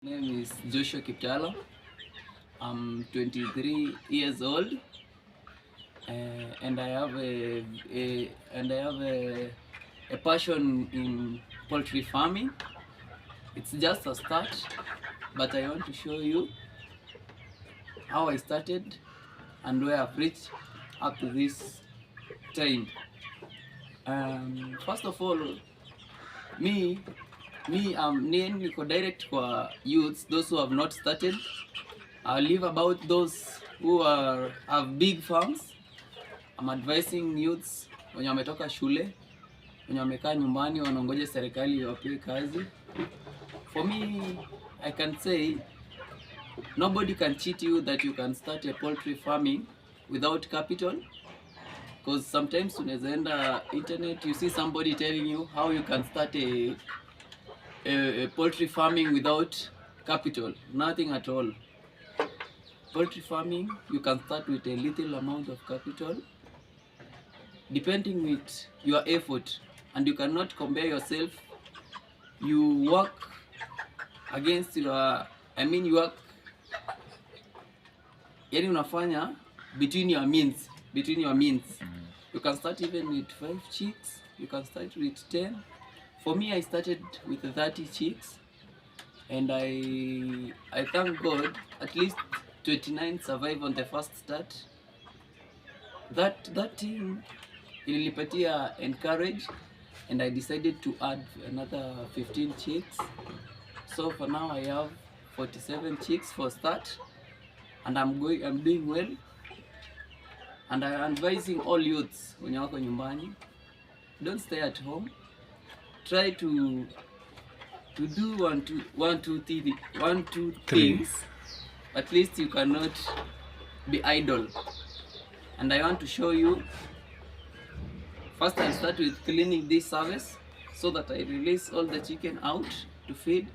My name is Joshua Kiptalo. I'm 23 years old, and I have a passion in poultry farming. It's just a start, but I want to show you how I started and where I've reached up to this time. First of all, me niko direct kwa youths, those who have not started. I'll leave about those who have big farms. I'm advising youths wenye wametoka shule, wenye wamekaa nyumbani wanangoja serikali iwape kazi. For me, I can say nobody can cheat you that you can start a poultry farming without capital, because sometimes unaweza enda internet, you see somebody telling you how you can start a poultry farming without capital. Nothing at all. Poultry farming, you can start with a little amount of capital, depending with your effort, and you cannot compare yourself. You work against your, you work, yani unafanya between your means. You can start even with 5 chicks, you can start with 10. For me, I started with 30 chicks, and I thank God at least 29 survive on the first start. That team ilinipatia encourage, and I decided to add another 15 chicks. So for now I have 47 chicks for start, and I'm doing well. And I'm advising all youths wenye wako nyumbani, don't stay at home. Try to do one, two things. At least you cannot be idle. And I want to show you. First, I'll start with cleaning this service so that I release all the chicken out to feed.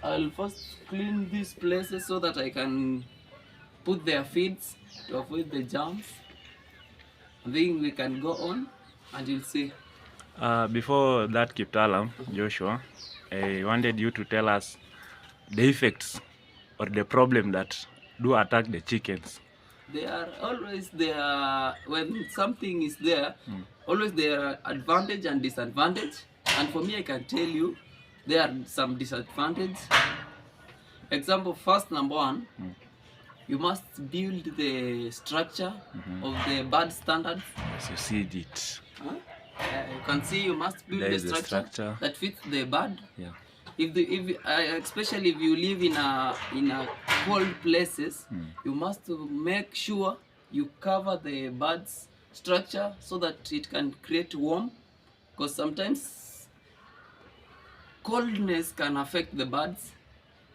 I'll first clean these places so that I can put their feeds to avoid the germs. Then we can go on and you'll see. Before that, Kiptalam, Joshua, I wanted you to tell us the effects or the problem that do attack the chickens. They are always there. When something is there, always there are advantage and disadvantage. And for me, I can tell you there are some disadvantages. Example, first, number one, you must build the structure of the bird standards. As you see it. You can see you must build the structure that fits the bird. Yeah. Especially if you live in a cold places, you must make sure you cover the bird's structure so that it can create warmth, because sometimes coldness can affect the birds.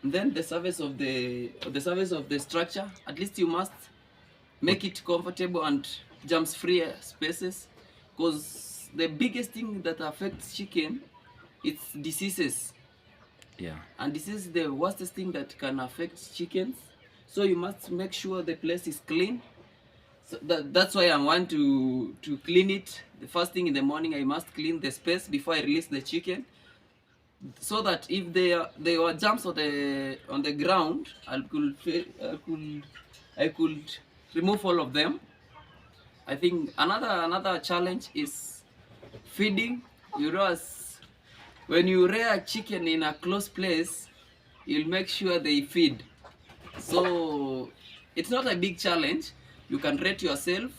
And then the surface of the structure, at least you must make it comfortable and germs free spaces, because the biggest thing that affects chicken, it's diseases. Yeah. And this is the worst thing that can affect chickens. So you must make sure the place is clean. So that's why I want to clean it. The first thing in the morning, I must clean the space before I release the chicken, so that if there were germs on the ground, I could remove all of them. I think another challenge is feeding. You know, when you rear a chicken in a closed place, you'll make sure they feed. So it's not a big challenge. You can rate yourself,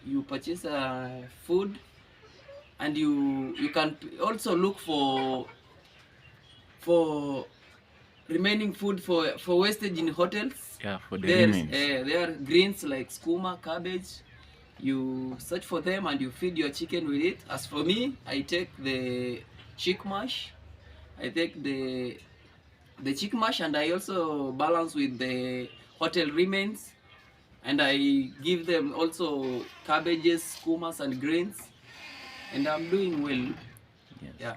you purchase food, and you can also look for remaining food for wastage in hotels. Yeah, for the remains. There are greens like skuma, cabbage. You search for them and you feed your chicken with it. As for me, I take the chick mash. I take the chick mash, and I also balance with the hotel remains, and I give them also cabbages, skumas, and greens, and I'm doing well. Yes. Yeah.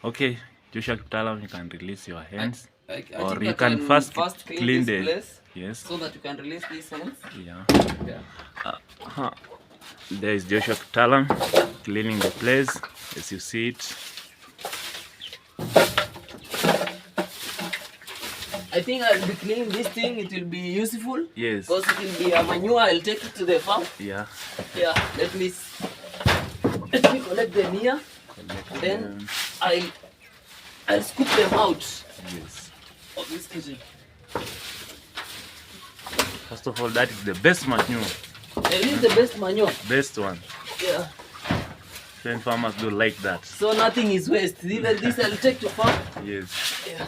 Okay, Joshua Kiptalam, you can release your hands, I or think you I can first clean this the place, yes, so that you can release these hands. Yeah. There is Joshua Kiptalam cleaning the place as you see it. I think I'll be cleaning this thing. It will be useful. Yes. Because it will be a manure. I'll take it to the farm. Yeah. Yeah. Let me collect them here. Then I'll scoop them out. Yes. Of this kitchen. First of all, that is the best manure. It is the best manure. Best one. Yeah. When farmers do like that. So nothing is waste. Even this I'll take to farm. Yes. Yeah.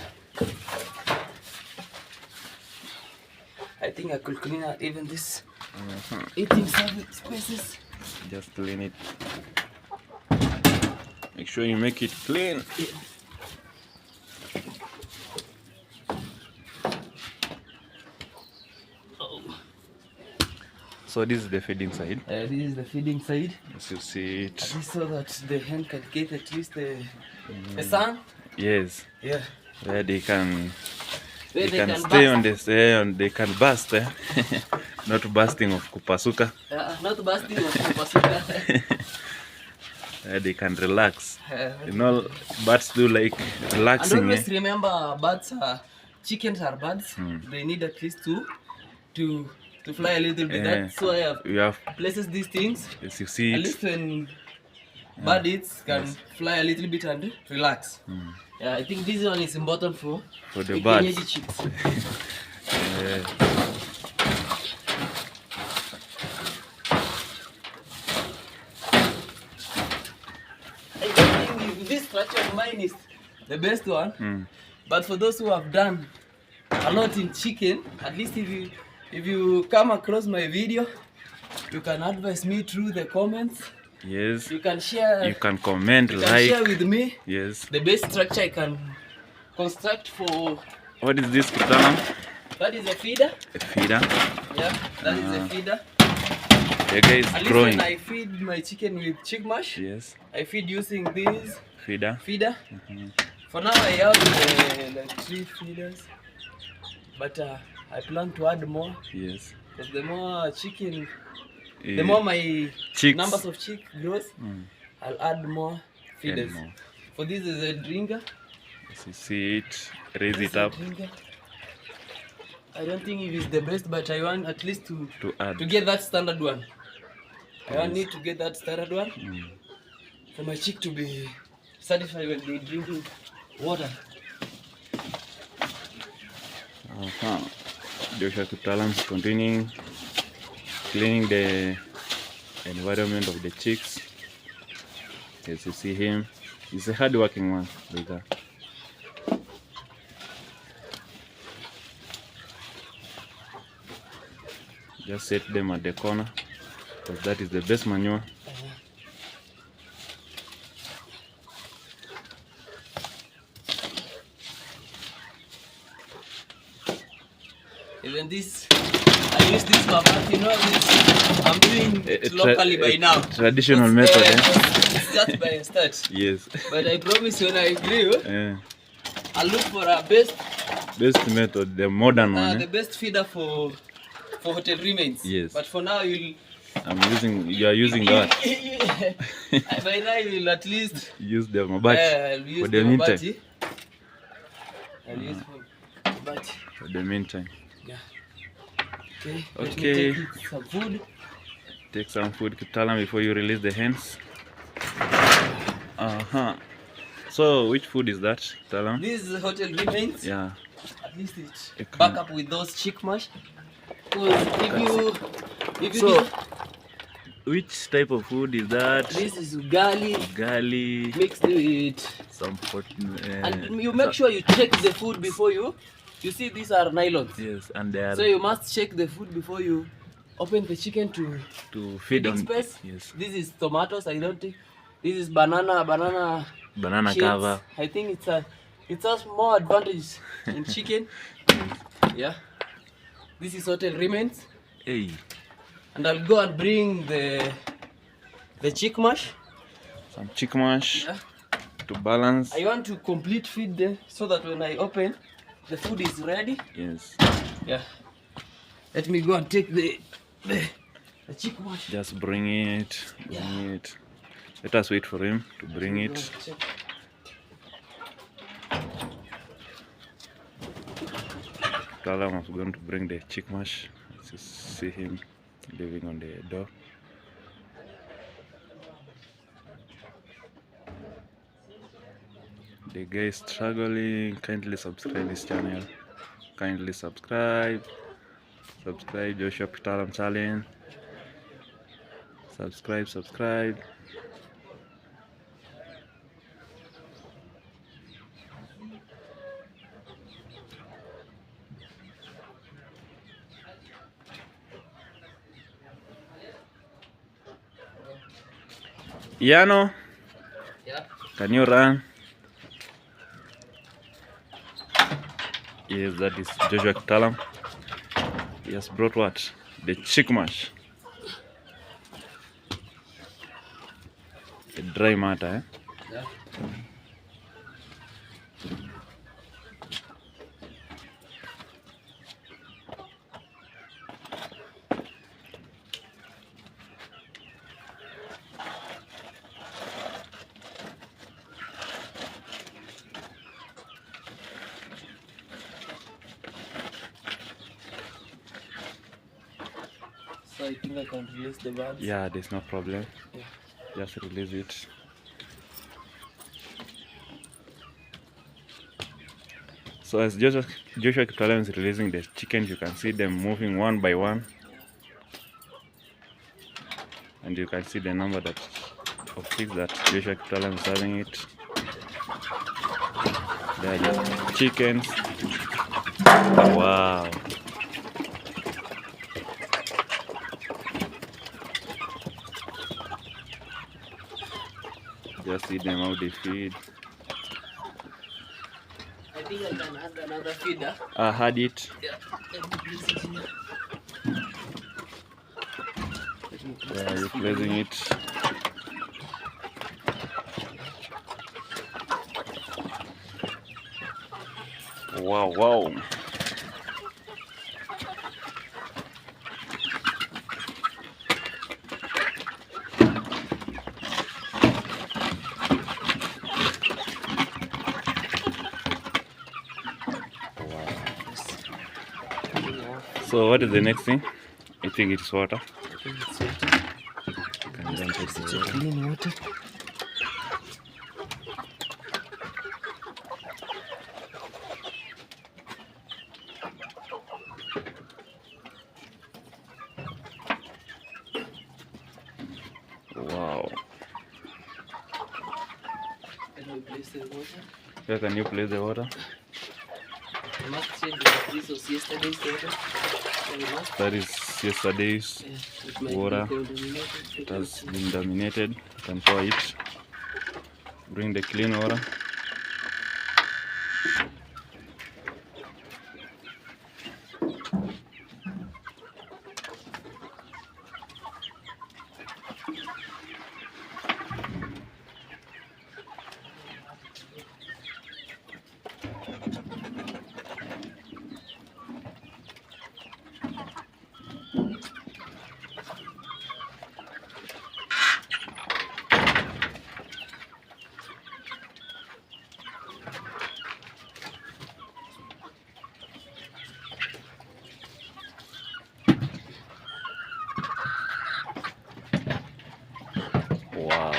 I think I could clean out even this eating spaces. Just clean it. Make sure you make it clean. Yeah. So this is the feeding side. This is the feeding side. As you see it. At least so that the hen can get at least the sun. Yes. Yeah. Where they can Where they can stay on this and they can burst. Not bursting of kupasuka. Not busting of kupasuka. They can relax. You know, birds do like relaxing. And always remember, birds are chickens are birds. They need at least to fly a little bit. That's why I have places these things. Yes, you see at it. least when birds can fly a little bit and relax. Yeah, I think this one is important for the birds. Chicks. I don't think this structure of mine is the best one. But for those who have done a lot in chicken, at least if you come across my video, you can advise me through the comments. Yes. You can share. You can comment, you like. can share with me. Yes. The best structure I can construct for. What is this, Kitana? That is a feeder. A feeder. Yeah, that is a feeder. The guy is At least growing. when I feed my chicken with chick mash, Yes. I feed using this Feeder. feeder. For now I have like 3 feeders, but I plan to add more. Yes. Because the more chicken, the more my Chicks. numbers of chick grows, I'll add more feeders. More. For this is a drinker. As you see it, raise This it up is a drinker. I don't think it is the best, but I want at least to add. get that standard one. I need to get that standard one for my chick to be satisfied when they're drinking water. Joshua Kitalam is continuing cleaning the environment of the chicks. As you see him, he's a hard-working one. Later. Just set them at the corner, because that is the best manure. Even this, I use this mabati, you know, this, I'm doing it locally by now. Traditional method, Start by start. Yes. But I promise when I grill, I'll look for a best method, the modern one. The best feeder for hotel remains. Yes. But for now, you are using that. By now, you'll at least use the mabati for the meantime. I'll use for mabati. For the meantime. Yeah. Okay. Okay. Let me take some food. Take some food, Kitalam, before you release the hens. So, which food is that, Kitalam? This is hotel remains. Yeah. At least it's back up with those chick mash. Because if you so, which type of food is that? This is ugali. Ugali. Mixed with some pot. And you make sure you check the food before you see these are nylons. Yes, and they are. So you must check the food before you open the chicken to feed on space. Yes. This is tomatoes. I don't think this is banana shades. Cover. I think it has more advantage in chicken. Yeah. This is hotel remains. Hey. And I'll go and bring the chick mash. Some chick mash. Yeah. To balance. I want to complete feed them so that when I open, the food is ready. Yes. Yeah. Let me go and take the chick mash. Just bring it. It. Let us wait for him to bring it. Kitalam was going to bring the chick mash. You see him living on the door. The guy is struggling. Kindly subscribe this channel. Kindly subscribe. Subscribe Joshua Kitalam Challenge. Subscribe. Yano, Yeah. can you run? Yes, that is Joshua Kitalam. He has brought what? The chick mash. A dry matter, eh? Yeah. So I think I can release the birds. Yeah, there's no problem. Yeah. Just release it. So as Joshua Kitalam is releasing the chickens, you can see them moving one by one. And you can see the number of chicks that Joshua Kitalam is having it. They are just chickens. Wow. Just see them how they feed. I think I can add another feeder. I had it. Yeah. Let me place it here. Let me place Yeah, this you're feeder placing here. it. Wow. So what is the next thing? I think it's water. I think it's water. Can you take Such the a water? clean water. Wow. Can we place the water? Where can you place the water? I must change the this was yesterday's water. So we must. That is yesterday's Yeah, it might water. be contaminated. It has been dominated. You can pour it. Bring the clean water. Wow.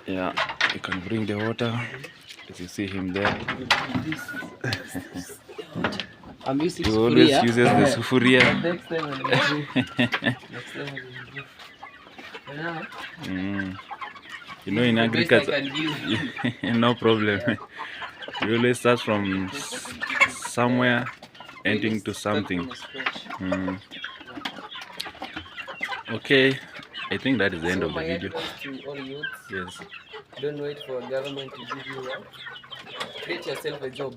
Yeah, you can bring the water. As you see him there. I'm using He always sufuria. uses the sufuria. Next time I will do. Next time I will do. For now, You know, in the best I agriculture, can give. no problem. You always start from somewhere, ending to something. Okay, I think that is the end of the my video. advice to all youths, Yes. don't wait for a government to give you work. Create yourself a job.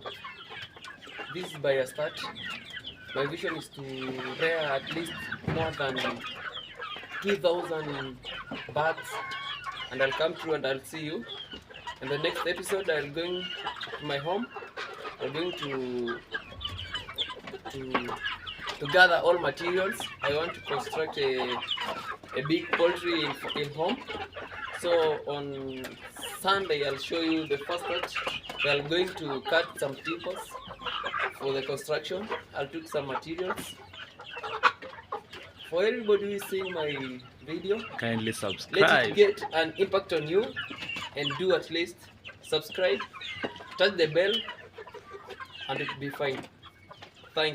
This is by a start. My vision is to rear at least more than 2,000 birds, and I'll come through and I'll see you. In the next episode, I'm going to my home. I'm going to gather all materials. I want to construct a big poultry in home. So on Sunday, I'll show you the first part. We are going to cut some timbers for the construction. I'll take some materials. For everybody who is seeing my video, Kindly let subscribe. it get an impact on you, and do at least subscribe, touch the bell, and it will be fine. Thank you.